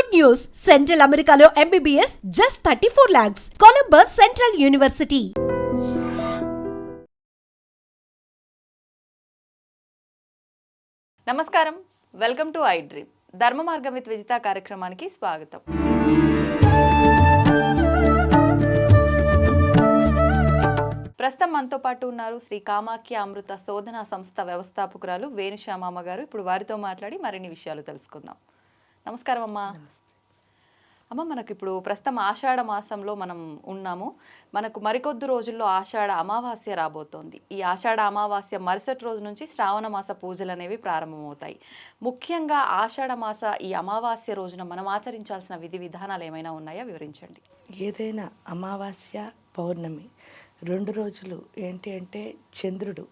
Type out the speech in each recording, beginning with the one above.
Good news! Central Americano MBBS just 34 lakhs. Columbus Central University. నమస్కారం, welcome to I dream. ధర్మ మార్గం with Vijitha కార్యక్రమానికి స్వాగతం. ప్రస్తుతం మనతో పాటు ఉన్నారు శ్రీ కామాఖ్య అమృత శోధన సంస్థ వ్యవస్థాపకురాలు వేణుశ్యామమ్మ గారు. ఇప్పుడు వారితో మాట్లాడి మరిన్ని విషయాలు తెలుసుకుందాం. నమస్కారం అమ్మా. అమ్మ, మనకు ఇప్పుడు ప్రస్తుతం ఆషాఢ మాసంలో మనం ఉన్నాము. మనకు మరికొద్ది రోజుల్లో ఆషాఢ అమావాస్య రాబోతోంది. ఈ ఆషాఢ అమావాస్య మరుసటి రోజు నుంచి శ్రావణ మాస పూజలు అనేవి ప్రారంభమవుతాయి. ముఖ్యంగా ఆషాఢ మాస ఈ అమావాస్య రోజున మనం ఆచరించాల్సిన విధి విధానాలు ఏమైనా ఉన్నాయా, వివరించండి. ఏదైనా అమావాస్య పౌర్ణమి 2 రోజులు ఏంటి అంటే చంద్రుడు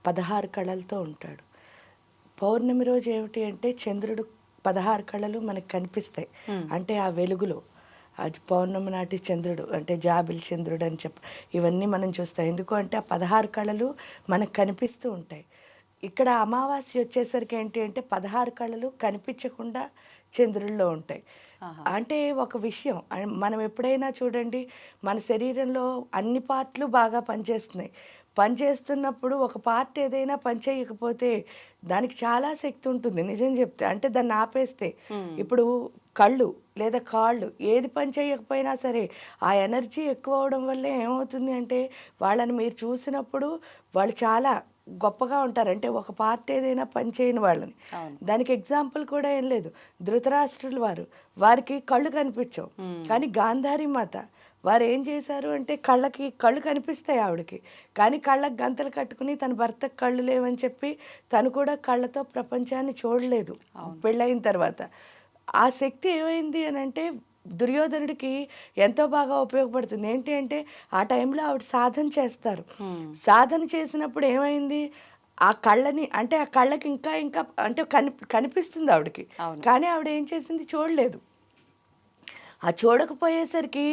16 కళలతో ఉంటాడు. పౌర్ణమి రోజు ఏమిటి అంటే చంద్రుడు 16 కళలు మనకు కనిపిస్తాయి. అంటే ఆ వెలుగులో అది పౌర్ణమి నాటి చంద్రుడు అంటే జాబిల్ చంద్రుడు అని ఇవన్నీ మనం చూస్తాం. ఎందుకు అంటే ఆ 16 కళలు మనకు కనిపిస్తూ ఉంటాయి. ఇక్కడ అమావాస్య వచ్చేసరికి ఏంటి అంటే 16 కళలు కనిపించకుండా చంద్రుల్లో ఉంటాయి. అంటే ఒక విషయం మనం ఎప్పుడైనా చూడండి, మన శరీరంలో అన్ని పార్ట్లు బాగా పనిచేస్తున్నాయి. పనిచేస్తున్నప్పుడు ఒక పార్ట్ ఏదైనా పనిచేయకపోతే దానికి చాలా శక్తి ఉంటుంది. నిజం చెప్తే అంటే దాన్ని ఆపేస్తే ఇప్పుడు కళ్ళు లేదా కాళ్ళు ఏది పని చేయకపోయినా సరే ఆ ఎనర్జీ ఎక్కువ అవడం వల్లే ఏమవుతుంది అంటే వాళ్ళని మీరు చూసినప్పుడు వాళ్ళు చాలా గొప్పగా ఉంటారు. అంటే ఒక పార్ట్ ఏదైనా పని చేయని వాళ్ళని. దానికి ఎగ్జాంపుల్ కూడా ఏం లేదు. ధృతరాష్ట్రులు వారికి కళ్ళు కనిపించవు, కానీ గాంధారి మాత వారు ఏం చేశారు అంటే కళ్ళు కనిపిస్తాయి ఆవిడకి, కానీ కళ్ళకు గంతలు కట్టుకుని తన భర్తకు కళ్ళు లేవని చెప్పి తను కూడా కళ్ళతో ప్రపంచాన్ని చూడలేదు పెళ్ళైన తర్వాత. ఆ శక్తి ఏమైంది అని అంటే దుర్యోధనుడికి ఎంతో బాగా ఉపయోగపడుతుంది. ఏంటి అంటే ఆ టైంలో ఆవిడ సాధన చేస్తారు. సాధన చేసినప్పుడు ఏమైంది, ఆ కళ్ళని అంటే ఆ కళ్ళకి ఇంకా ఇంకా అంటే కనిపిస్తుంది ఆవిడకి, కానీ ఆవిడ ఏం చేసింది చూడలేదు. ఆ చూడకపోయేసరికి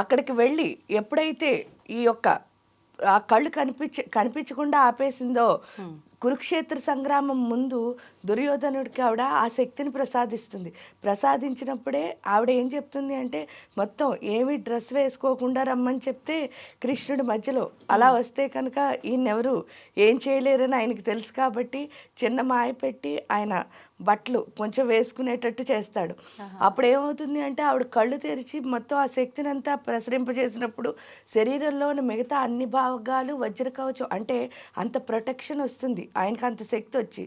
అక్కడికి వెళ్ళి ఎప్పుడైతే ఈ యొక్క ఆ కళ్ళు కనిపించకుండా ఆపేసిందో కురుక్షేత్ర సంగ్రామం ముందు దుర్యోధనుడికి ఆవిడ ఆ శక్తిని ప్రసాదిస్తుంది. ప్రసాదించినప్పుడే ఆవిడ ఏం చెప్తుంది అంటే మొత్తం ఏమి డ్రెస్ వేసుకోకుండా రమ్మని చెప్తే కృష్ణుడి మధ్యలో అలా వస్తే కనుక ఈయనెవరు ఏం చేయలేరని ఆయనకి తెలుసు కాబట్టి చిన్న మాయ పెట్టి ఆయన బట్టలు కొంచెం వేసుకునేటట్టు చేస్తాడు. అప్పుడు ఏమవుతుంది అంటే ఆవిడ కళ్ళు తెరిచి మొత్తం ఆ శక్తిని అంతా ప్రసరింపజేసినప్పుడు శరీరంలోని మిగతా అన్ని భాగాలు వజ్రకవచం అంటే అంత ప్రొటెక్షన్ వస్తుంది ఆయనకి. అంత శక్తి వచ్చి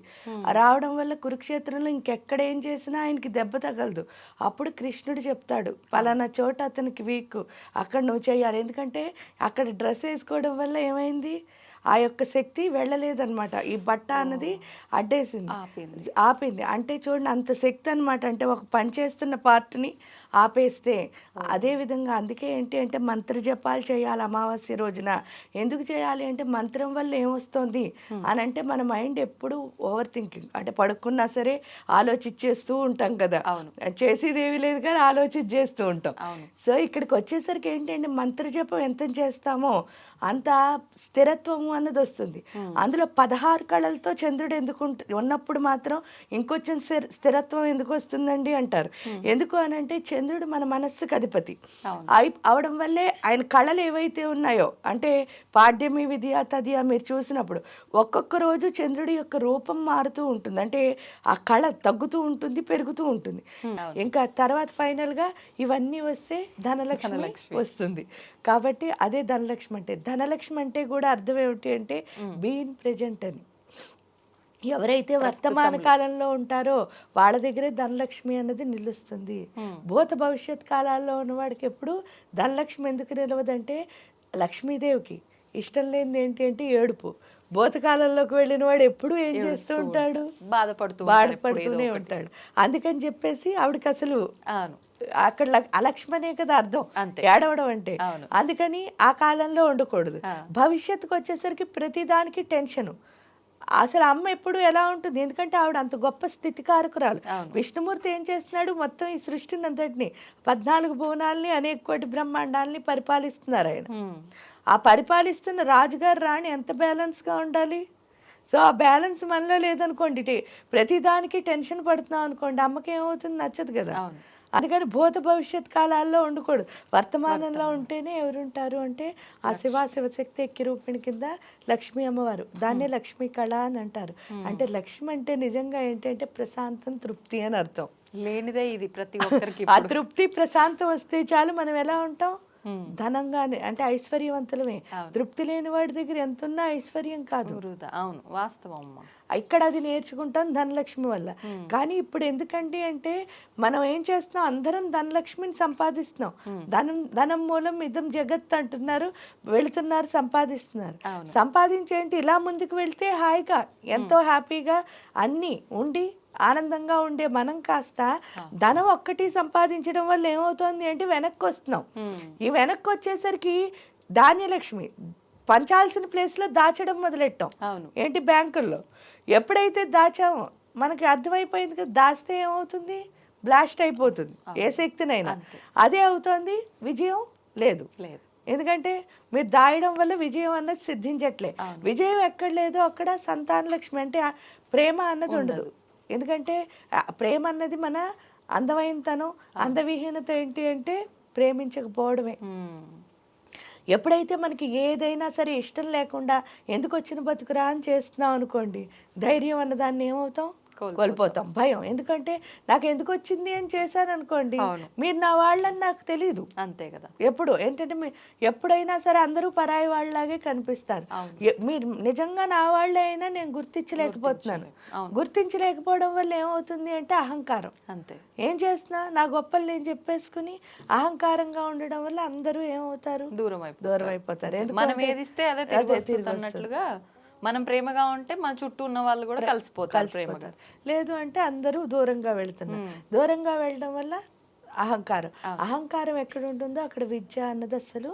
రావడం వల్ల కురుక్షేత్రంలో ఇంకెక్కడ ఏం చేసినా ఆయనకి దెబ్బ తగలదు. అప్పుడు కృష్ణుడు చెప్తాడు, పలానా చోట అతనికి వీక్, అక్కడ నువ్వు చేయాలి. ఎందుకంటే అక్కడ డ్రెస్ వేసుకోవడం వల్ల ఏమైంది, ఆ యొక్క శక్తి వెళ్ళలేదన్నమాట. ఈ బట్ట అన్నది అడ్డేసింది, ఆపింది. అంటే చూడండి అంత శక్తి అనమాట. అంటే ఒక పని చేస్తున్న పార్ట్ని ఆపేస్తే అదేవిధంగా అందుకే ఏంటి అంటే మంత్ర జపాలు చేయాలి అమావాస్య రోజున. ఎందుకు చేయాలి అంటే మంత్రం వల్ల ఏమొస్తుంది అని అంటే మన మైండ్ ఎప్పుడు ఓవర్ థింకింగ్, అంటే పడుకున్నా సరే ఆలోచించేస్తూ ఉంటాం కదా, చేసేదేవి లేదు కానీ ఆలోచించేస్తూ ఉంటాం. సో ఇక్కడికి వచ్చేసరికి ఏంటి అంటే మంత్ర జపం ఎంత చేస్తామో అంత స్థిరత్వము అన్నది వస్తుంది. అందులో 16 కళలతో చంద్రుడు ఎందుకు ఉన్నప్పుడు మాత్రం ఇంకొంచెం స్థిరత్వం ఎందుకు వస్తుందండి అంటారు. ఎందుకు అని అంటే చంద్రుడు మన మనస్సుకు అధిపతి అవడం వల్లే ఆయన కళలు ఏవైతే ఉన్నాయో అంటే పాడ్యమి విద్య తదియ మీరు చూసినప్పుడు ఒక్కొక్క రోజు చంద్రుడి యొక్క రూపం మారుతూ ఉంటుంది. అంటే ఆ కళ తగ్గుతూ ఉంటుంది, పెరుగుతూ ఉంటుంది. ఇంకా తర్వాత ఫైనల్గా ఇవన్నీ వస్తే ధనలక్ష్మి వస్తుంది. కాబట్టి అదే ధనలక్ష్మి అంటే. ధనలక్ష్మి అంటే కూడా అర్థం ఏమిటి అంటే బీయింగ్ ప్రెజెంట్ అని. ఎవరైతే వర్తమాన కాలంలో ఉంటారో వాళ్ళ దగ్గరే ధనలక్ష్మి అన్నది నిలుస్తుంది. భూత భవిష్యత్ కాలాల్లో ఉన్నవాడికి ఎప్పుడు ధనలక్ష్మి ఎందుకు నిలవదంటే లక్ష్మీదేవికి ఇష్టం లేనిది ఏంటి అంటే ఏడుపు. భూతకాలంలోకి వెళ్ళిన వాడు ఎప్పుడు ఏం చేస్తూ ఉంటాడు, బాధపడుతూనే ఉంటాడు. అందుకని చెప్పేసి ఆవిడకి అసలు అక్కడ అలక్ష్మనే కదా అర్థం ఏడవడం అంటే. అందుకని ఆ కాలంలో ఉండకూడదు. భవిష్యత్తుకు వచ్చేసరికి ప్రతిదానికి టెన్షను. అసలు అమ్మ ఎప్పుడు ఎలా ఉంటుంది, ఎందుకంటే ఆవిడ అంత గొప్ప స్థితికారకురాలు. విష్ణుమూర్తి ఏం చేస్తున్నాడు, మొత్తం ఈ సృష్టిని అంతటిని 14 భువనాల్ని అనేక కోటి బ్రహ్మాండాల్ని పరిపాలిస్తున్నారు ఆయన. ఆ పరిపాలిస్తున్న రాజుగారు రాణి ఎంత బ్యాలెన్స్గా ఉండాలి. సో ఆ బ్యాలెన్స్ మనలో లేదనుకోండి, ప్రతిదానికి టెన్షన్ పడుతున్నాం అనుకోండి, అమ్మకి ఏమవుతుంది, నచ్చదు కదా. అందుకని భూత భవిష్యత్ కాలాల్లో ఉండకూడదు, వర్తమానంలో ఉంటేనే ఎవరుంటారు అంటే ఆ శివశక్తి ఎక్కి రూపిణి కింద లక్ష్మీ అమ్మవారు, దాన్నే లక్ష్మీ కళ అని అంటారు. అంటే లక్ష్మి అంటే నిజంగా ఏంటంటే ప్రశాంతం, తృప్తి అని అర్థం. లేనిదే ఇది ప్రతి ఒక్కరికి ఆ తృప్తి ప్రశాంతం వస్తే చాలు మనం ఎలా ఉంటాం, ధనంగానే అంటే ఐశ్వర్యవంతులమే. తృప్తి లేని వాడి దగ్గర ఎంత ఉన్నా ఐశ్వర్యం కాదు. అవును, వాస్తవం అమ్మ. ఇక్కడ అది నేర్చుకుంటాం ధనలక్ష్మి వల్ల. కానీ ఇప్పుడు ఎందుకంటే అంటే మనం ఏం చేస్తున్నాం, అందరం ధనలక్ష్మిని సంపాదిస్తున్నాం. ధనం మూలం ఇదం జగత్ అంటున్నారు, వెళుతున్నారు, సంపాదిస్తున్నారు. సంపాదించేంటి ఇలా ముందుకు వెళ్తే హాయిగా ఎంతో హ్యాపీగా అన్నీ ఉండి ఆనందంగా ఉండే మనం కాస్త ధనం ఒక్కటి సంపాదించడం వల్ల ఏమవుతుంది అంటే వెనక్కి వస్తున్నాం. ఈ వెనక్కి వచ్చేసరికి ధాన్యలక్ష్మి పంచాల్సిన ప్లేస్లో దాచడం మొదలెట్టాం. ఏంటి బ్యాంకుల్లో ఎప్పుడైతే దాచామో మనకి అర్థమైపోయింది కదా, దాస్తే ఏమవుతుంది, బ్లాస్ట్ అయిపోతుంది ఏ శక్తినైనా. అదే అవుతుంది, విజయం లేదు. ఎందుకంటే మీరు దాయడం వల్ల విజయం అన్నది సిద్ధించట్లే. విజయం ఎక్కడ లేదో అక్కడ సంతాన లక్ష్మి అంటే ప్రేమ అన్నది ఉండదు. ఎందుకంటే ప్రేమ అన్నది మన అందమైనతనం, అందవిహీనత ఏంటి అంటే ప్రేమించకపోవడమే. ఎప్పుడైతే మనకి ఏదైనా సరే ఇష్టం లేకుండా ఎందుకు వచ్చిన బతుకురా అని చేస్తున్నాం అనుకోండి, ధైర్యం అన్నదాన్ని ఏమవుతాం, కోల్పోతాం. భయం, ఎందుకంటే నాకు ఎందుకు వచ్చింది అని చేశాను అనుకోండి, మీరు నా వాళ్ళని నాకు తెలియదు. అంతే కదా. ఎప్పుడు ఏంటంటే ఎప్పుడైనా సరే అందరూ పరాయి వాళ్ళలాగే కనిపిస్తారు. మీరు నిజంగా నా వాళ్ళే అయినా నేను గుర్తించలేకపోతున్నాను. గుర్తించలేకపోవడం వల్ల ఏమవుతుంది అంటే అహంకారం. అంతే, ఏం చేస్తున్నా నా గొప్పలు నేను చెప్పేసుకుని అహంకారంగా ఉండడం వల్ల అందరూ ఏమవుతారు, దూరం అయిపోతారు. మనం ఏదిస్తే అదే తిరిగి మనం ప్రేమగా ఉంటే మన చుట్టూ ఉన్న వాళ్ళు కూడా కలిసిపోతారు ప్రేమగా. లేదు అంటే అందరూ దూరంగా వెళ్తున్నారు. దూరంగా వెళ్ళడం వల్ల అహంకారం ఎక్కడ ఉంటుందో అక్కడ విద్య అన్నది అసలు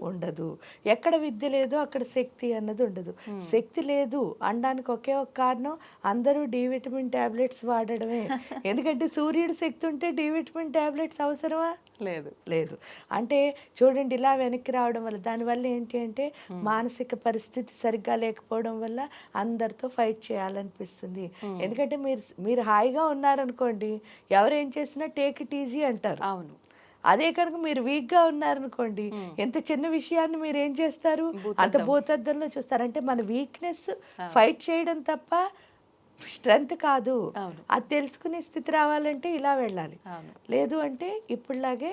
ఉండదు. ఎక్కడ విద్య లేదో అక్కడ శక్తి అన్నది ఉండదు. శక్తి లేదు అనడానికి ఒకే ఒక కారణం, అందరూ డి విటమిన్ టాబ్లెట్స్ వాడడమే. ఎందుకంటే సూర్యుడు శక్తి ఉంటే డి విటమిన్ టాబ్లెట్స్ అవసరమా, లేదు. అంటే చూడండి, ఇలా వెనక్కి రావడం వల్ల దానివల్ల ఏంటి అంటే మానసిక పరిస్థితి సరిగ్గా లేకపోవడం వల్ల అందరితో ఫైట్ చేయాలనిపిస్తుంది. ఎందుకంటే మీరు హాయిగా ఉన్నారనుకోండి, ఎవరేం చేసినా టేక్ ఇట్ ఈజీ అంటారు. అవును. అదే కనుక మీరు వీక్ గా ఉన్నారనుకోండి, ఎంత చిన్న విషయాన్ని మీరు ఏం చేస్తారు, అంత భూతద్దంలో చూస్తారు. అంటే మన వీక్నెస్ ఫైట్ చేయడం తప్ప స్ట్రెంగ్త్ కాదు. అది తెలుసుకునే స్థితి రావాలంటే ఇలా వెళ్ళాలి. లేదు అంటే ఇప్పుడులాగే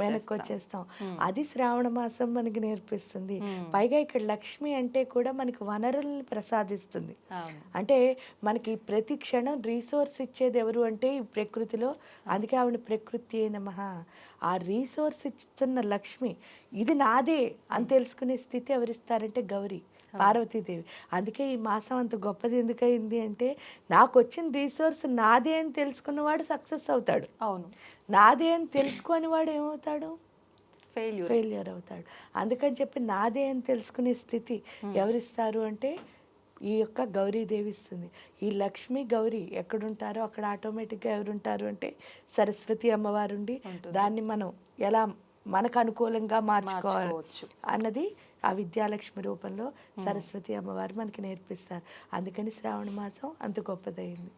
వెనక్కి వచ్చేస్తాం. అది శ్రావణ మాసం మనకి నేర్పిస్తుంది. పైగా ఇక్కడ లక్ష్మి అంటే కూడా మనకి వనరుల్ని ప్రసాదిస్తుంది. అంటే మనకి ప్రతి క్షణం రీసోర్స్ ఇచ్చేది ఎవరు అంటే ఈ ప్రకృతిలో. అందుకే ఆవిడ ప్రకృతి నమః. ఆ రీసోర్స్ ఇస్తున్న లక్ష్మి ఇది నాదే అని తెలుసుకునే స్థితి ఎవరిస్తారంటే గౌరీ, పార్వతీదేవి. అందుకే ఈ మాసం అంత గొప్పది ఎందుకయింది అంటే నాకు వచ్చిన రీసోర్స్ నాదే అని తెలుసుకున్నవాడు సక్సెస్ అవుతాడు. అవును. నాదే అని తెలుసుకొని వాడు ఏమవుతాడు, ఫెయిల్యూర్ అవుతాడు. అందుకని చెప్పి నాదే అని తెలుసుకునే స్థితి ఎవరిస్తారు అంటే ఈ యొక్క గౌరీదేవి ఇస్తుంది. ఈ లక్ష్మి గౌరీ ఎక్కడుంటారో అక్కడ ఆటోమేటిక్గా ఎవరుంటారు అంటే సరస్వతి అమ్మవారు ఉండి దాన్ని మనం ఎలా మనకు అనుకూలంగా మార్చుకోవచ్చు అన్నది ఆ విద్యాలక్ష్మి రూపంలో సరస్వతి అమ్మవారు మనకి నేర్పిస్తారు. అందుకని శ్రావణ మాసం అంత గొప్పదైంది.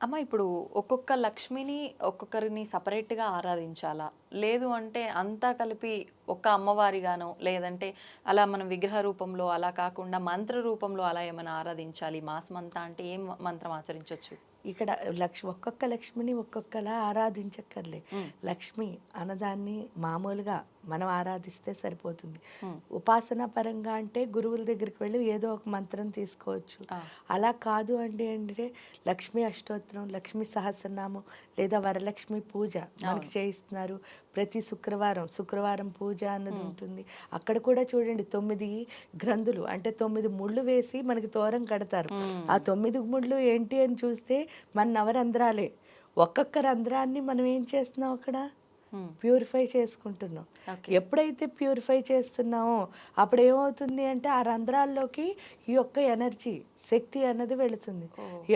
అమ్మ, ఇప్పుడు ఒక్కొక్క లక్ష్మిని ఒక్కొక్కరిని సపరేట్గా ఆరాధించాలా, లేదు అంటే అంతా కలిపి ఒక్క అమ్మవారిగానో, లేదంటే అలా మనం విగ్రహ రూపంలో అలా కాకుండా మంత్ర రూపంలో అలా ఏమైనా ఆరాధించాలి మాసం అంతా అంటే ఏం మంత్రం ఆచరించవచ్చు? ఇక్కడ ఒక్కొక్క లక్ష్మిని ఒక్కొక్కలా ఆరాధించక్కర్లే. లక్ష్మి అన్నదాన్ని మామూలుగా మనం ఆరాధిస్తే సరిపోతుంది. ఉపాసన పరంగా అంటే గురువుల దగ్గరికి వెళ్ళి ఏదో ఒక మంత్రం తీసుకోవచ్చు. అలా కాదు అంటే లక్ష్మీ అష్టోత్తరం, లక్ష్మీ సహస్రనామం లేదా వరలక్ష్మి పూజ మనకి చేయిస్తున్నారు. ప్రతి శుక్రవారం పూజ అన్నది ఉంటుంది. అక్కడ కూడా చూడండి 9 గ్రంథులు అంటే 9 ముళ్ళు వేసి మనకి తోరం కడతారు. ఆ 9 ముళ్ళు ఏంటి అని చూస్తే మన నవరంధ్రాలే. ఒక్కొక్క రంధ్రాన్ని మనం ఏం చేస్తున్నాం అక్కడ ప్యూరిఫై చేసుకుంటున్నాం. ఎప్పుడైతే ప్యూరిఫై చేస్తున్నామో అప్పుడు ఏమవుతుంది అంటే ఆ రంధ్రాల్లోకి ఈ యొక్క ఎనర్జీ శక్తి అన్నది వెళుతుంది.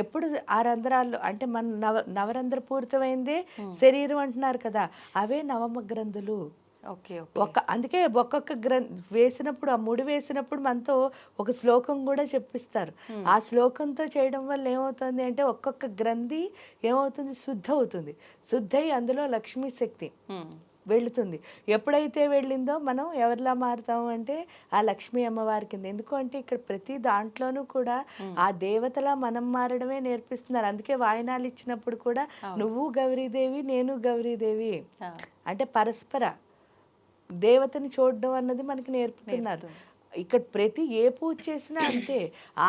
ఎప్పుడు ఆ రంధ్రాల్లో అంటే మన నవరంధ్ర పూరితమైందే శరీరం అంటున్నారు కదా, అవే నవమ గ్రంథులు. Okay okay. అందుకే ఒక్కొక్క వేసినప్పుడు, ఆ ముడి వేసినప్పుడు మనతో ఒక శ్లోకం కూడా చెప్పిస్తారు. ఆ శ్లోకంతో చేయడం వల్ల ఏమవుతుంది అంటే ఒక్కొక్క గ్రంథి ఏమవుతుంది, శుద్ధ అవుతుంది. శుద్ధయి అందులో లక్ష్మీ శక్తి వెళుతుంది. ఎప్పుడైతే వెళ్ళిందో మనం ఎవరిలా మారుతాము అంటే ఆ లక్ష్మీ అమ్మవారి కింద. ఎందుకు అంటే ఇక్కడ ప్రతి దాంట్లోనూ కూడా ఆ దేవతలా మనం మారడమే నేర్పిస్తున్నారు. అందుకే వాయినాలు ఇచ్చినప్పుడు కూడా నువ్వు గౌరీదేవి, నేను గౌరీదేవి అంటే పరస్పర దేవతని చూడడం అన్నది మనకి నేర్పుతున్నారు. ఇక్కడ ప్రతి ఏ పూజ చేసినా అంతే,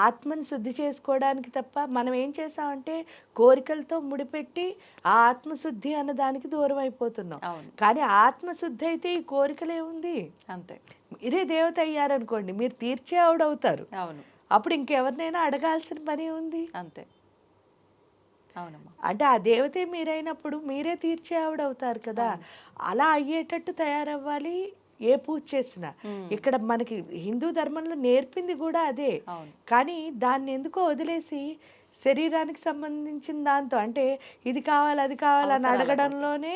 ఆత్మని శుద్ధి చేసుకోవడానికి తప్ప మనం ఏం చేసామంటే కోరికలతో ముడిపెట్టి ఆ ఆత్మశుద్ధి అన్న దానికి దూరం అయిపోతున్నాం. కానీ ఆత్మశుద్ధి అయితే ఈ కోరికలే ఉంది అంతే. మీరే దేవత అయ్యారనుకోండి, మీరు తీర్చే ఆవిడవుతారు. అవును. అప్పుడు ఇంకెవరినైనా అడగాల్సిన పని ఉంది అంతే. అవునమ్మా. అంటే ఆ దేవతే మీరైనప్పుడు మీరే తీర్చే ఆవిడవుతారు కదా. అలా అయ్యేటట్టు తయారవ్వాలి ఏ పూజ చేసినా. ఇక్కడ మనకి హిందూ ధర్మంలో నేర్పింది కూడా అదే. కానీ దాన్ని ఎందుకో వదిలేసి శరీరానికి సంబంధించిన దాంతో అంటే ఇది కావాలి అది కావాలని అడగడంలోనే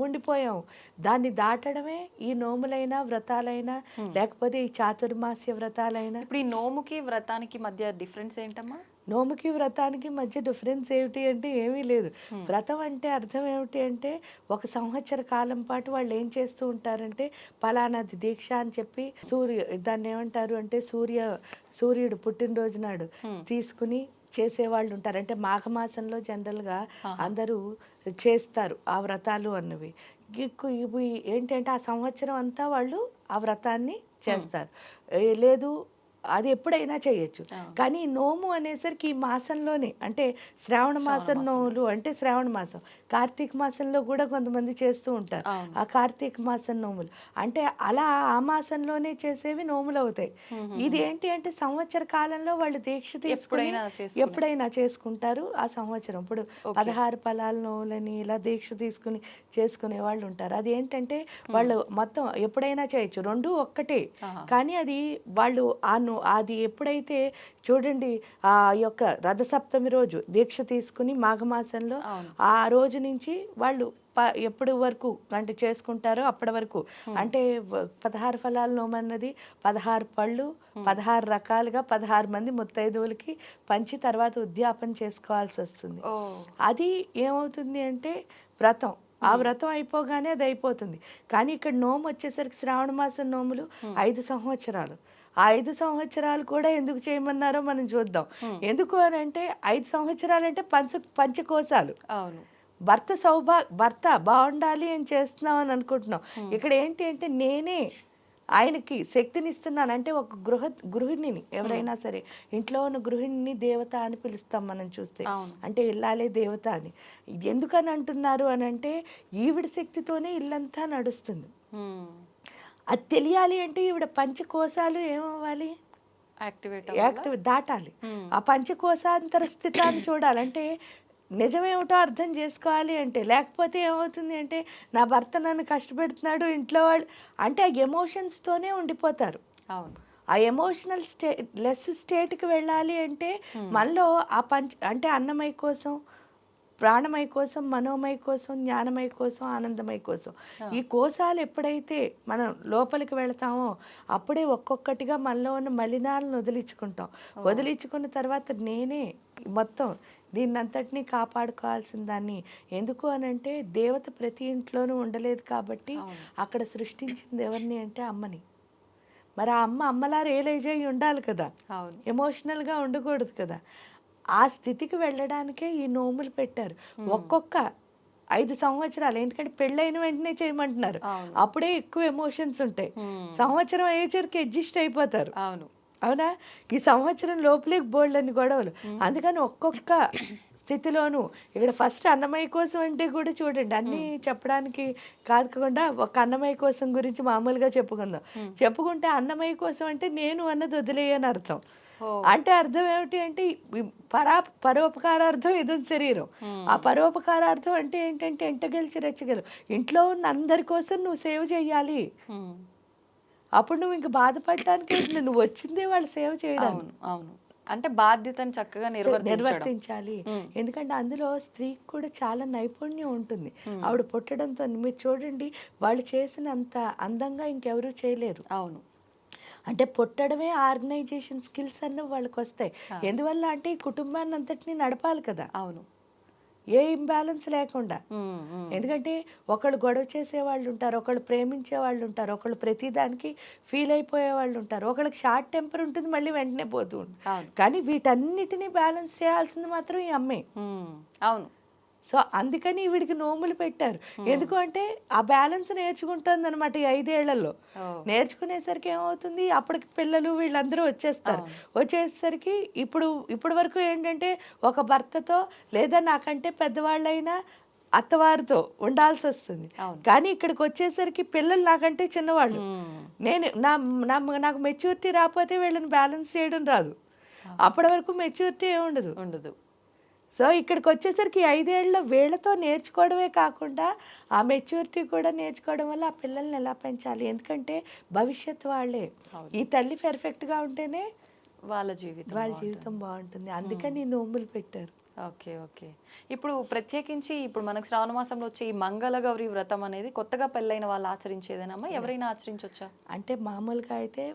ఉండిపోయాం. దాన్ని దాటడమే ఈ నోములైనా వ్రతాలైనా లేకపోతే ఈ చాతుర్మాస్య వ్రతాలైనా. ఇప్పుడు ఈ నోముకి వ్రతానికి మధ్య డిఫరెన్స్ ఏంటమ్మా? నోముకి వ్రతానికి మధ్య డిఫరెన్స్ ఏమిటి అంటే ఏమీ లేదు. వ్రతం అంటే అర్థం ఏమిటి అంటే ఒక సంవత్సర కాలం పాటు వాళ్ళు ఏం చేస్తూ ఉంటారంటే పలానాది దీక్ష అని చెప్పి దాన్ని ఏమంటారు అంటే సూర్యుడు పుట్టినరోజు నాడు తీసుకుని చేసేవాళ్ళు ఉంటారు. అంటే మాఘమాసంలో జనరల్గా అందరూ చేస్తారు ఆ వ్రతాలు అన్నవి. ఇవి ఏంటంటే ఆ సంవత్సరం అంతా వాళ్ళు ఆ వ్రతాన్ని చేస్తారు. లేదు అది ఎప్పుడైనా చేయొచ్చు. కానీ నోము అనేసరికి ఈ మాసంలోనే అంటే శ్రావణ మాసం నోములు అంటే శ్రావణ మాసం, కార్తీక మాసంలో కూడా కొంతమంది చేస్తూ ఉంటారు ఆ కార్తీక మాసం నోములు. అంటే అలా ఆ మాసంలోనే చేసేవి నోములు అవుతాయి. ఇది ఏంటి అంటే సంవత్సర కాలంలో వాళ్ళు దీక్ష తీసుకుని ఎప్పుడైనా చేసుకుంటారు ఆ సంవత్సరం. ఇప్పుడు 16 ఫలాల నోములని ఇలా దీక్ష తీసుకుని చేసుకునే వాళ్ళు ఉంటారు. అది ఏంటంటే వాళ్ళు మొత్తం ఎప్పుడైనా చేయొచ్చు, రెండు ఒక్కటే. కానీ అది వాళ్ళు అది ఎప్పుడైతే చూడండి ఆ యొక్క రథసప్తమి రోజు దీక్ష తీసుకుని మాఘమాసంలో ఆ రోజు నుంచి వాళ్ళు ఎప్పటి వరకు అంటే చేసుకుంటారో అప్పటి వరకు అంటే 16 ఫలాల నోమన్నది 16 పళ్ళు 16 రకాలుగా 16 మంది ముత్తైదువులకి పంచి తర్వాత ఉద్యాపన చేసుకోవాల్సి వస్తుంది. అది ఏమవుతుంది అంటే వ్రతం. ఆ వ్రతం అయిపోగానే అది అయిపోతుంది. కానీ ఇక్కడ నోము వచ్చేసరికి శ్రావణ మాసం నోములు 5 సంవత్సరాలు. ఆ 5 సంవత్సరాలు కూడా ఎందుకు చేయమన్నారో మనం చూద్దాం. ఎందుకు అని అంటే 5 సంవత్సరాలు అంటే పంచకోశాలు. అవును. భర్త బాగుండాలి అని చేస్తున్నాం అని అనుకుంటున్నాం. ఇక్కడ ఏంటి అంటే నేనే ఆయనకి శక్తిని ఇస్తున్నాను. అంటే ఒక గృహిణిని ఎవరైనా సరే ఇంట్లో ఉన్న గృహిణిని దేవత అని పిలుస్తాం మనం చూస్తే. అంటే ఇల్లాలే దేవత అని. ఎందుకని అంటున్నారు అని అంటే ఈవిడ శక్తితోనే ఇల్లంతా నడుస్తుంది. అది తెలియాలి అంటే ఈవిడ పంచకోశాలు ఏమవ్వాలి, యాక్టివేట్ దాటాలి. ఆ పంచకోశాంతర స్థితాన్ని చూడాలంటే నిజమేమిటో అర్థం చేసుకోవాలి అంటే. లేకపోతే ఏమవుతుంది అంటే నా భర్త నన్ను కష్టపెడుతున్నాడు ఇంట్లో వాళ్ళు అంటే ఆ ఎమోషన్స్తోనే ఉండిపోతారు. అవును. ఆ ఎమోషనల్ లెస్ స్టేట్కి వెళ్ళాలి అంటే మనలో ఆ అంటే అన్నమయ కోసం, ప్రాణమయ కోసం, మనోమయ కోసం, జ్ఞానమయ కోసం, ఆనందమయ కోసం ఈ కోశాలు ఎప్పుడైతే మనం లోపలికి వెళతామో అప్పుడే ఒక్కొక్కటిగా మనలో ఉన్న మలినాలను వదిలించుకుంటాం. వదిలించుకున్న తర్వాత నేనే మొత్తం దీన్నంతటినీ కాపాడుకోవాల్సిన దాన్ని. ఎందుకు అనంటే దేవత ప్రతి ఇంట్లోనూ ఉండలేదు కాబట్టి అక్కడ సృష్టించింది ఎవరిని అంటే అమ్మని. మరి ఆ అమ్మలా రియలైజ్ అయ్యి ఉండాలి కదా, ఎమోషనల్గా ఉండకూడదు కదా. ఆ స్థితికి వెళ్ళడానికే ఈ నోములు పెట్టారు. ఒక్కొక్క 5 సంవత్సరాలు. ఎందుకంటే పెళ్ళైన వెంటనే చేయమంటున్నారు, అప్పుడే ఎక్కువ ఎమోషన్స్ ఉంటాయి. సంవత్సరం అయ్యేసరికి అడ్జస్ట్ అయిపోతారు. అవునా? ఈ సంవత్సరం లోపలే బోల్డ్ అని గొడవలు. అందుకని ఒక్కొక్క స్థితిలోనూ ఇక్కడ ఫస్ట్ అన్నమయ్య కోసం అంటే కూడా చూడండి, అన్ని చెప్పడానికి కాకుండా ఒక అన్నమయ్య కోసం గురించి మామూలుగా చెప్పుకుంటే అన్నమయ్య కోసం అంటే నేను అన్నది వదిలేయని అర్థం. అంటే అర్థం ఏమిటి అంటే పరోపకారార్థం ఇది శరీరం. ఆ పరోపకారార్థం అంటే ఏంటంటే ఎంటగెలిచి రెచ్చగలు ఇంట్లో ఉన్న అందరి కోసం నువ్వు సేవ చేయాలి. అప్పుడు నువ్వు ఇంక బాధపడటానికి నువ్వు వచ్చిందే వాళ్ళు సేవ చేయడానికి. అంటే బాధ్యతను చక్కగా నిర్వర్తించాలి. ఎందుకంటే అందులో స్త్రీకి కూడా చాలా నైపుణ్యం ఉంటుంది. ఆవిడ పుట్టడంతో మీరు చూడండి, వాళ్ళు చేసినంత అందంగా ఇంకెవరూ చేయలేరు. అవును. అంటే పుట్టడమే ఆర్గనైజేషన్ స్కిల్స్ అన్నీ వాళ్ళకి వస్తాయి. ఎందువల్ల అంటే ఈ కుటుంబాన్ని అంతటినీ నడపాలి కదా. అవును. ఏ ఇంబ్యాలెన్స్ లేకుండా. ఎందుకంటే ఒకళ్ళు గొడవ చేసే వాళ్ళు ఉంటారు, ఒకళ్ళు ప్రేమించే వాళ్ళు ఉంటారు, ఒకళ్ళు ప్రతిదానికి ఫీల్ అయిపోయే వాళ్ళు ఉంటారు, ఒకళ్ళకి షార్ట్ టెంపర్ ఉంటుంది, మళ్ళీ వెంటనే పోతూ ఉంటుంది. కానీ వీటన్నిటినీ బ్యాలెన్స్ చేయాల్సింది మాత్రం ఈ అమ్మే. అవును. సో అందుకని వీడికి నోములు పెట్టారు. ఎందుకు అంటే ఆ బ్యాలెన్స్ నేర్చుకుంటుంది అనమాట ఈ 5 ఏళ్లలో. నేర్చుకునేసరికి ఏమవుతుంది, అప్పటికి పిల్లలు వీళ్ళందరూ వచ్చేస్తారు. వచ్చేసరికి ఇప్పుడు వరకు ఏంటంటే ఒక భర్తతో లేదా నాకంటే పెద్దవాళ్ళైనా అత్తవారితో ఉండాల్సి వస్తుంది. కానీ ఇక్కడికి వచ్చేసరికి పిల్లలు నాకంటే చిన్నవాళ్ళు. నాకు మెచ్యూరిటీ రాకపోతే వీళ్ళని బ్యాలెన్స్ చేయడం రాదు. అప్పటి వరకు మెచ్యూరిటీ ఉండదు. సో ఇక్కడికి వచ్చేసరికి 5 ఏళ్ళలో వీళ్ళతో నేర్చుకోవడమే కాకుండా ఆ మెచ్యూరిటీ కూడా నేర్చుకోవడం వల్ల ఆ పిల్లల్ని ఎలా పెంచాలి. ఎందుకంటే భవిష్యత్ వాళ్ళే. ఈ తల్లి పర్ఫెక్ట్గా ఉంటేనే వాళ్ళ జీవితం బాగుంటుంది. అందుకని నోములు పెట్టారు. ఓకే. ఇప్పుడు ప్రత్యేకించి ఇప్పుడు మనకు శ్రావణ మాసంలో వచ్చే ఈ మంగళగౌరి వ్రతం అనేది కొత్తగా పెళ్ళైన వాళ్ళు ఆచరించేదేనమ్మా, ఎవరైనా ఆచరించవచ్చా? అంటే మామూలుగా అయితే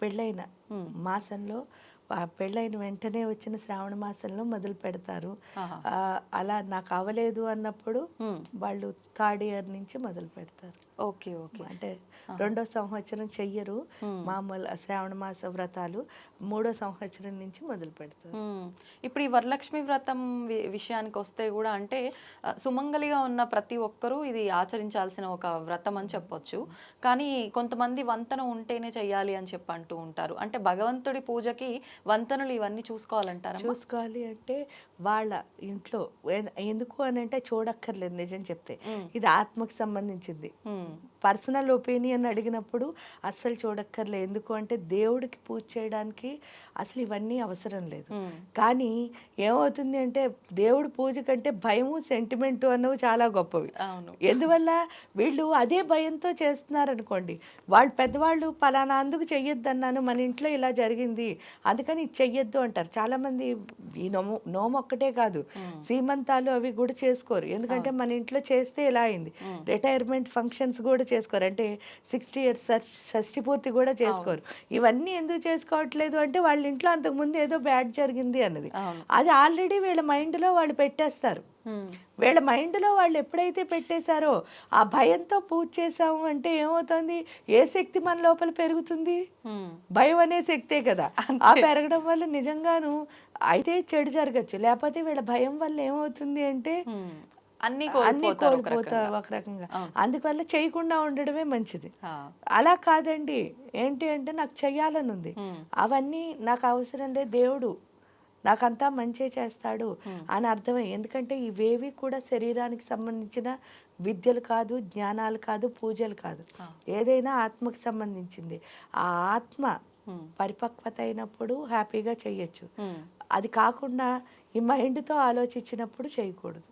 పెళ్ళైన మాసంలో పెళ్ళైన వెంటనే వచ్చిన శ్రావణ మాసంలో మొదలు పెడతారు. అలా నాకు అవ్వలేదు అన్నప్పుడు వాళ్ళు 3rd ఇయర్ నుంచి మొదలు పెడతారు. ఓకే. అంటే 2వ సంవత్సరం చెయ్యరు మామూలు శ్రావణ మాస వ్రతాలు, 3వ సంవత్సరం నుంచి మొదలు పెడతారు. ఇప్పుడు ఈ వరలక్ష్మి వ్రతం విషయానికి వస్తే కూడా అంటే సుమంగలిగా ఉన్న ప్రతి ఒక్కరూ ఇది ఆచరించాల్సిన ఒక వ్రతం అని చెప్పొచ్చు. కానీ కొంతమంది వంతన ఉంటేనే చెయ్యాలి అని చెప్పి అంటూ ఉంటారు. అంటే భగవంతుడి పూజకి వంతనలు ఇవన్నీ చూసుకోవాలంటారా? చూసుకోవాలి అంటే వాళ్ళ ఇంట్లో ఎందుకు అని అంటే చూడక్కర్లేదు. నిజం చెప్తే ఇది ఆత్మకి సంబంధించింది. పర్సనల్ ఒపీనియన్ అడిగినప్పుడు అస్సలు చూడక్కర్లేదు. ఎందుకు అంటే దేవుడికి పూజ చేయడానికి అసలు ఇవన్నీ అవసరం లేదు. కానీ ఏమవుతుంది అంటే దేవుడి పూజ కంటే భయము సెంటిమెంటు అన్నవి చాలా గొప్పవి. ఎందువల్ల వీళ్ళు అదే భయంతో చేస్తున్నారనుకోండి, వాళ్ళు పెద్దవాళ్ళు పలానా అందుకు చెయ్యొద్దు అన్నాను, మన ఇంట్లో ఇలా జరిగింది అందుకని ఇది చెయ్యొద్దు అంటారు. చాలామంది ఈ నోము ఒక్కటే కాదు, సీమంతాలు అవి కూడా చేసుకోరు. ఎందుకంటే మన ఇంట్లో చేస్తే ఇలా అయింది. రిటైర్మెంట్ ఫంక్షన్స్ కూడా చేసుకోరు. అంటే 60 years షష్ఠి పూర్తి కూడా చేసుకోరు. ఇవన్నీ ఎందుకు చేసుకోవట్లేదు అంటే వాళ్ళ ఇంట్లో అంతకుముందు ఏదో బ్యాడ్ జరిగింది అన్నది. అది ఆల్రెడీ వీళ్ళ మైండ్లో వాళ్ళు పెట్టేస్తారు. వీళ్ళ మైండ్లో వాళ్ళు ఎప్పుడైతే పెట్టేశారో ఆ భయంతో పూజ చేసాము అంటే ఏమవుతుంది, ఏ శక్తి మన లోపల పెరుగుతుంది? భయం అనే శక్తే కదా. ఆ పెరగడం వల్ల నిజంగాను అయితే చెడు జరగచ్చు. లేకపోతే వీళ్ళ భయం వల్ల ఏమవుతుంది అంటే అన్ని కోల్పోతారు ఒక రకంగా. అందువల్ల చేయకుండా ఉండడమే మంచిది. అలా కాదండి, ఏంటి అంటే నాకు చెయ్యాలని ఉంది, అవన్నీ నాకు అవసరం లేదు, దేవుడు నాకంతా మంచి చేస్తాడు అని అర్థమై. ఎందుకంటే ఇవేవి కూడా శరీరానికి సంబంధించిన విద్యలు కాదు, జ్ఞానాలు కాదు, పూజలు కాదు, ఏదైనా ఆత్మకి సంబంధించింది. ఆ ఆత్మ పరిపక్వత అయినప్పుడు హ్యాపీగా చెయ్యొచ్చు. అది కాకుండా ఈ మైండ్తో ఆలోచించినప్పుడు చేయకూడదు.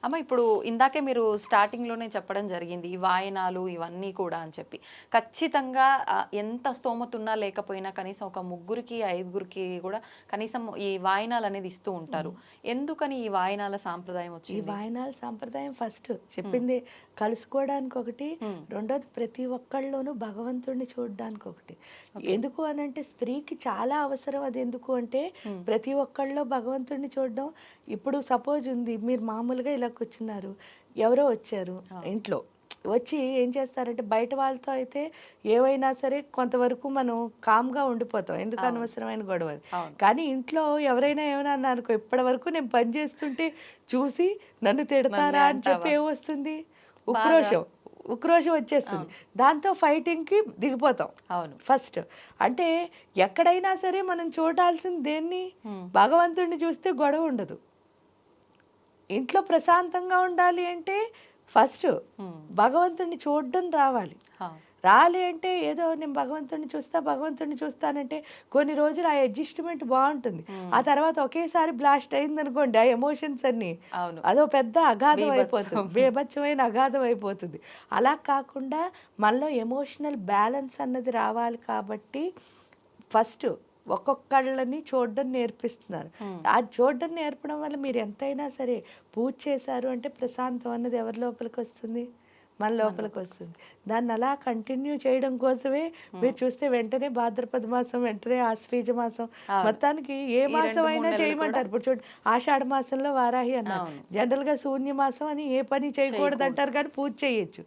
అమ్మ ఇప్పుడు ఇందాకే మీరు స్టార్టింగ్లోనే చెప్పడం జరిగింది ఈ వాయనాలు ఇవన్నీ కూడా అని చెప్పి. ఖచ్చితంగా ఎంత స్తోమత ఉన్నా లేకపోయినా కనీసం ఒక 3కి 5గురికి కూడా కనీసం ఈ వాయనాలు అనేది ఇస్తూ ఉంటారు. ఎందుకని ఈ వాయనాల సాంప్రదాయం వచ్చింది? ఈ వాయనాల సాంప్రదాయం ఫస్ట్ చెప్పింది కలుసుకోవడానికి ఒకటి, రెండోది ప్రతి ఒక్కళ్ళలోనూ భగవంతుడిని చూడడానికి ఒకటి. ఎందుకు అని అంటే స్త్రీకి చాలా అవసరం అది. ఎందుకు అంటే ప్రతి ఒక్కళ్ళలో భగవంతుడిని చూడడం. ఇప్పుడు సపోజ్ ఉంది, మీరు మామూలుగా ఇలా కూర్చున్నారు, ఎవరో వచ్చారు ఇంట్లో, వచ్చి ఏం చేస్తారంటే బయట వాళ్ళతో అయితే ఏవైనా సరే కొంతవరకు మనం కామ్గా ఉండిపోతాం, ఎందుకు అనవసరమైన గొడవ. కానీ ఇంట్లో ఎవరైనా ఏమైనా అన్నారనుకో, ఇప్పటి వరకు నేను పని చేస్తుంటే చూసి నన్ను తిడతారా అని చెప్పి ఏమొస్తుంది, ఉక్రోషం వచ్చేస్తుంది. దాంతో ఫైటింగ్కి దిగిపోతాం. అవును, ఫస్ట్ అంటే ఎక్కడైనా సరే మనం చూడాల్సింది దేన్ని, భగవంతుడిని చూస్తే గొడవ ఉండదు. ఇంట్లో ప్రశాంతంగా ఉండాలి అంటే ఫస్ట్ భగవంతుడిని చూడడం రావాలి. అంటే ఏదో నేను భగవంతుడిని చూస్తానంటే కొన్ని రోజులు ఆ అడ్జస్ట్మెంట్ బాగుంటుంది. ఆ తర్వాత ఒకేసారి బ్లాస్ట్ అయింది అనుకోండి, ఆ ఎమోషన్స్ అన్ని అదో పెద్ద అగాధం అయిపోతుంది, బేభత్సమైన అగాధం అయిపోతుంది. అలా కాకుండా మనలో ఎమోషనల్ బ్యాలెన్స్ అన్నది రావాలి. కాబట్టి ఫస్ట్ ఒక్కొక్కళ్ళని చూడడం నేర్పిస్తున్నారు. ఆ చూడడం నేర్పడం వల్ల మీరు ఎంతైనా సరే పూజ చేశారు అంటే ప్రశాంతం అన్నది ఎవరి లోపలికి వస్తుంది? మన లోపలికి వస్తుంది. దాన్ని అలా కంటిన్యూ చేయడం కోసమే మీరు చూస్తే వెంటనే భాద్రపద మాసం, వెంటనే ఆశ్వీజ మాసం, మొత్తానికి ఏ మాసం అయినా చేయమంటారు. ఇప్పుడు చూడండి, ఆషాఢ మాసంలో వారాహి అన్నారు. జనరల్ గా శూన్య మాసం అని ఏ పని చేయకూడదు అంటారు, కానీ పూజ చేయొచ్చు.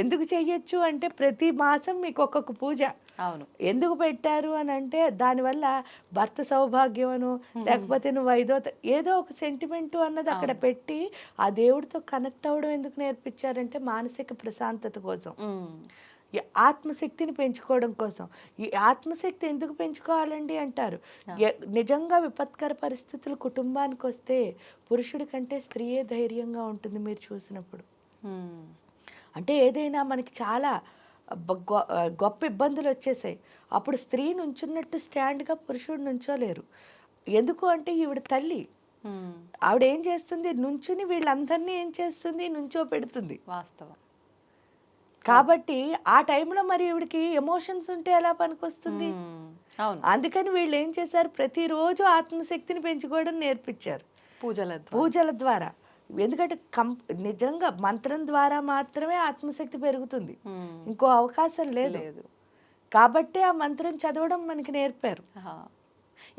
ఎందుకు చెయ్యొచ్చు అంటే ప్రతి మాసం మీకు ఒక్కొక్క పూజ. అవును. ఎందుకు పెట్టారు అని అంటే దానివల్ల భర్త సౌభాగ్యం అను, లేకపోతే నువ్వు ఏదో ఒక సెంటిమెంట్ అన్నది అక్కడ పెట్టి ఆ దేవుడితో కనెక్ట్ అవ్వడం ఎందుకు నేర్పించారంటే మానసిక ప్రశాంతత కోసం, ఈ ఆత్మశక్తిని పెంచుకోవడం కోసం. ఈ ఆత్మశక్తి ఎందుకు పెంచుకోవాలండి అంటారు. నిజంగా విపత్కర పరిస్థితులు కుటుంబానికి వస్తే పురుషుడి కంటే స్త్రీయే ధైర్యంగా ఉంటుంది మీరు చూసినప్పుడు. అంటే ఏదైనా మనకి చాలా గొప్ప ఇబ్బందులు వచ్చేసాయి, అప్పుడు స్త్రీ నుంచున్నట్టు స్టాండ్గా పురుషుడు నుంచోలేరు. ఎందుకు అంటే ఈవిడ తల్లి, ఆవిడ ఏం చేస్తుంది, నుంచుని వీళ్ళందరినీ ఏం చేస్తుంది, నుంచో పెడుతుంది. వాస్తవం. కాబట్టి ఆ టైంలో మరి ఈవిడికి ఎమోషన్స్ ఉంటే ఎలా పనికొస్తుంది? అందుకని వీళ్ళు ఏం చేశారు, ప్రతిరోజు ఆత్మశక్తిని పెంచుకోవడం నేర్పించారు పూజల ద్వారా. ఎందుకంటే నిజంగా మంత్రం ద్వారా మాత్రమే ఆత్మశక్తి పెరుగుతుంది, ఇంకో అవకాశం లేదు. కాబట్టి ఆ మంత్రం చదవడం మనకి నేర్పారు.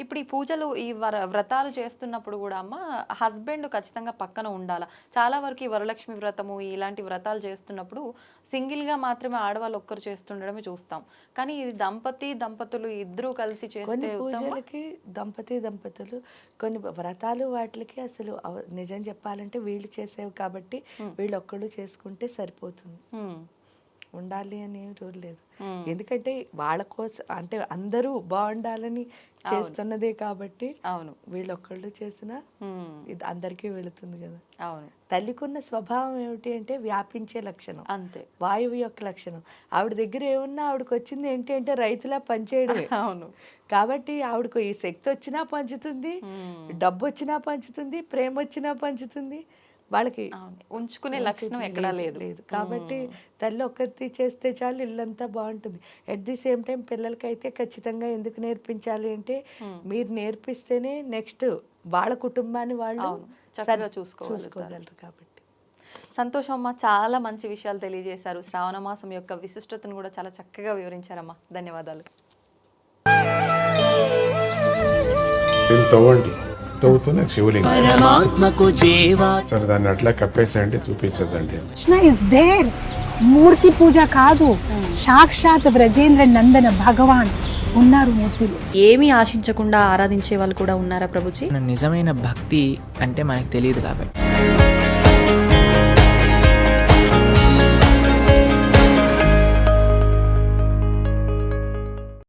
ఇప్పుడు ఈ పూజలు, ఈ వ్రతాలు చేస్తున్నప్పుడు కూడా అమ్మ హస్బెండ్ ఖచ్చితంగా పక్కన ఉండాలా? చాలా వరకు ఈ వరలక్ష్మి వ్రతము ఇలాంటి వ్రతాలు చేస్తున్నప్పుడు సింగిల్గా మాత్రమే ఆడవాళ్ళు ఒక్కరు చేస్తుండడమే చూస్తాం. కానీ ఇది దంపతులు ఇద్దరూ కలిసి చేస్తే పూజలకి దంపతులు కొన్ని వ్రతాలు వాటికి అసలు నిజం చెప్పాలంటే వీళ్ళు చేసేవి కాబట్టి వీళ్ళు ఒక్కళ్ళు చేసుకుంటే సరిపోతుంది, ఉండాలి అని రూల్ లేదు. ఎందుకంటే వాళ్ళ కోసం అంటే అందరూ బాగుండాలని చేస్తున్నదే కాబట్టి వీళ్ళొక్కళ్ళు చేసినా ఇది అందరికీ వెళుతుంది కదా. తల్లికున్న స్వభావం ఏమిటి అంటే వ్యాపించే లక్షణం, అంతే వాయువు యొక్క లక్షణం. ఆవిడ దగ్గర ఏమున్నా ఆవిడకి వచ్చింది ఏంటి అంటే రైతులా పనిచేయడమే. కాబట్టి ఆవిడకు ఈ శక్తి వచ్చినా పంచుతుంది, డబ్బు వచ్చినా పంచుతుంది, ప్రేమ వచ్చినా పంచుతుంది. వాళ్ళకి ఉంచుకునే లక్షణం ఎక్కడా లేదు. కాబట్టి తల్లి ఒక్కటి చేస్తే చాలు, ఇల్లంతా బాగుంటుంది. అట్ ది సేమ్ టైం పిల్లలకైతే ఖచ్చితంగా ఎందుకు నేర్పించాలి అంటే మీరు నేర్పిస్తేనే నెక్స్ట్ వాళ్ళ కుటుంబాన్ని వాళ్ళు చక్కగా చూసుకోగలరు. కాబట్టి సంతోషం అమ్మా, చాలా మంచి విషయాలు తెలియజేశారు. శ్రావణ మాసం యొక్క విశిష్టతను కూడా చాలా చక్కగా వివరించారమ్మా. ధన్యవాదాలు. అవుతూనే శివలింగం సరే దాన్ని అట్లా కప్పేసేయండి, చూపించదండి. కృష్ణ ఇస్ దేర్, మూర్తి పూజ కాదు, సాక్షాత్ బ్రజేంద్ర నందన భగవాన్ ఉన్నారు మూర్తిలో. ఏమీ ఆశించకుండా ఆరాధించే వాళ్ళు కూడా ఉన్నారా ప్రభుజీ? నిజమైన భక్తి అంటే మనకు తెలియదు కాబట్టి